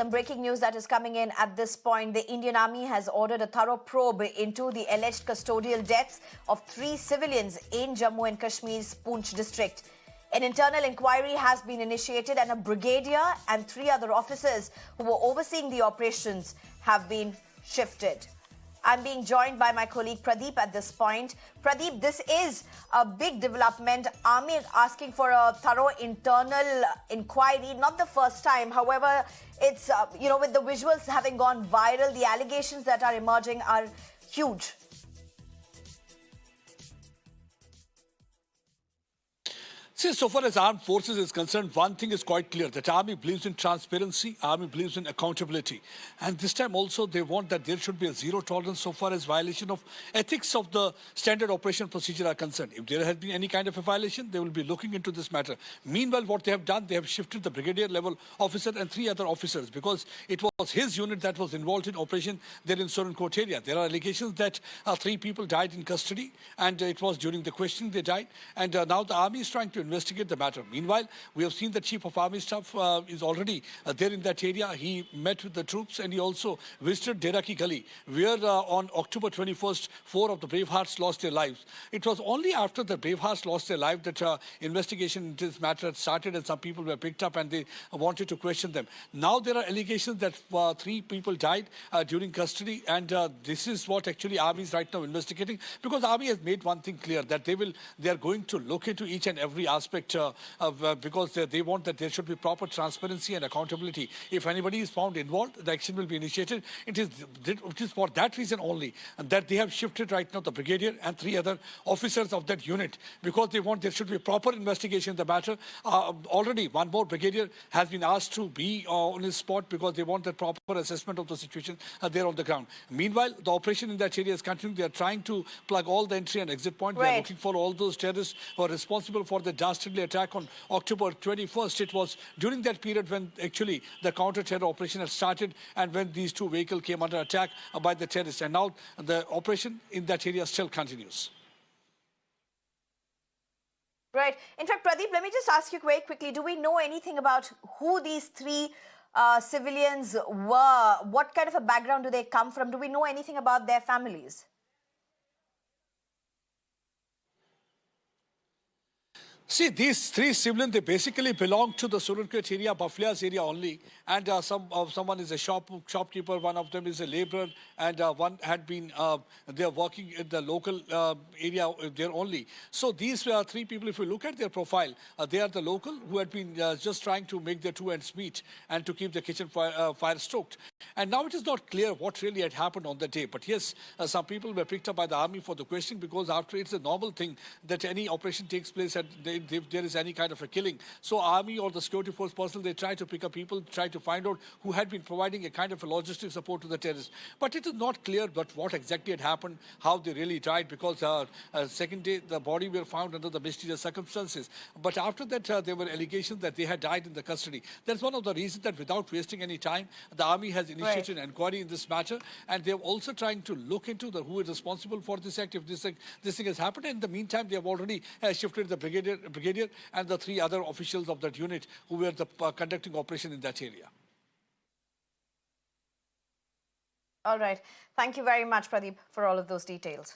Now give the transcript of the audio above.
Some breaking news that is coming in at this point. The Indian Army has ordered a thorough probe into the alleged custodial deaths of 3 civilians in Jammu and Kashmir's Poonch district. An internal inquiry has been initiated and a brigadier and 3 other officers who were overseeing the operations have been shifted. I'm being joined by my colleague Pradeep at this point. Pradeep, this is a big development. Army asking for a thorough internal inquiry, not the first time. However, it's, with the visuals having gone viral, the allegations that are emerging are huge. See, so far as armed forces is concerned, one thing is quite clear, that Army believes in transparency, Army believes in accountability. And this time also they want that there should be a zero tolerance so far as violation of ethics of the standard operation procedure are concerned. If there has been any kind of a violation, they will be looking into this matter. Meanwhile, what they have done, they have shifted the brigadier level officer and 3 other officers because it was his unit that was involved in operation there in Surancote area. There are allegations that 3 people died in custody and it was during the questioning they died. And now the Army is trying to investigate the matter. Meanwhile, we have seen the Chief of Army Staff is already there in that area. He met with the troops and he also visited Dera Ki Gali, where on October 21st, 4 of the brave hearts lost their lives. It was only after the brave hearts lost their lives that investigation into this matter had started and some people were picked up and they wanted to question them. Now there are allegations that 3 people died during custody and this is what actually Army is right now investigating, because Army has made one thing clear, that they are going to look into each and every aspect because they want that there should be proper transparency and accountability. If anybody is found involved, the action will be initiated. It is for that reason only that they have shifted right now the brigadier and 3 other officers of that unit, because they want there should be a proper investigation in the matter. Already one more brigadier has been asked to be on his spot because they want the proper assessment of the situation there on the ground. Meanwhile, the operation in that area is continuing. They are trying to plug all the entry and exit points. Right. They are looking for all those terrorists who are responsible for the dastardly attack on October 21st. It was during that period when actually the counter-terror operation had started and when these 2 vehicles came under attack by the terrorists. And now the operation in that area still continues. Right. In fact, Pradeep, let me just ask you very quickly, do we know anything about who these 3 civilians were? What kind of a background do they come from? Do we know anything about their families? See, these 3 siblings, they basically belong to the Surancote area, Baflias area only. And someone is a shopkeeper, one of them is a laborer, and one had been, they are working in the local area there only. So these 3 people, if you look at their profile, they are the local who had been just trying to make their 2 ends meet and to keep the kitchen fire stoked. And now it is not clear what really had happened on that day. But yes, some people were picked up by the Army for the questioning, because after it's a normal thing that any operation takes place and if there is any kind of a killing. So Army or the security force personnel, they try to pick up people, try to find out who had been providing a kind of a logistic support to the terrorists. But it is not clear what exactly had happened, how they really died, because second day the body were found under the mysterious circumstances. But after that there were allegations that they had died in the custody. That's one of the reasons that without wasting any time, the Army has initiated an inquiry in this matter, and they're also trying to look into who is responsible for this act, if this thing has happened. In the meantime, they have already shifted the brigadier and the 3 other officials of that unit who were conducting operation in that area. All right. Thank you very much, Pradeep, for all of those details.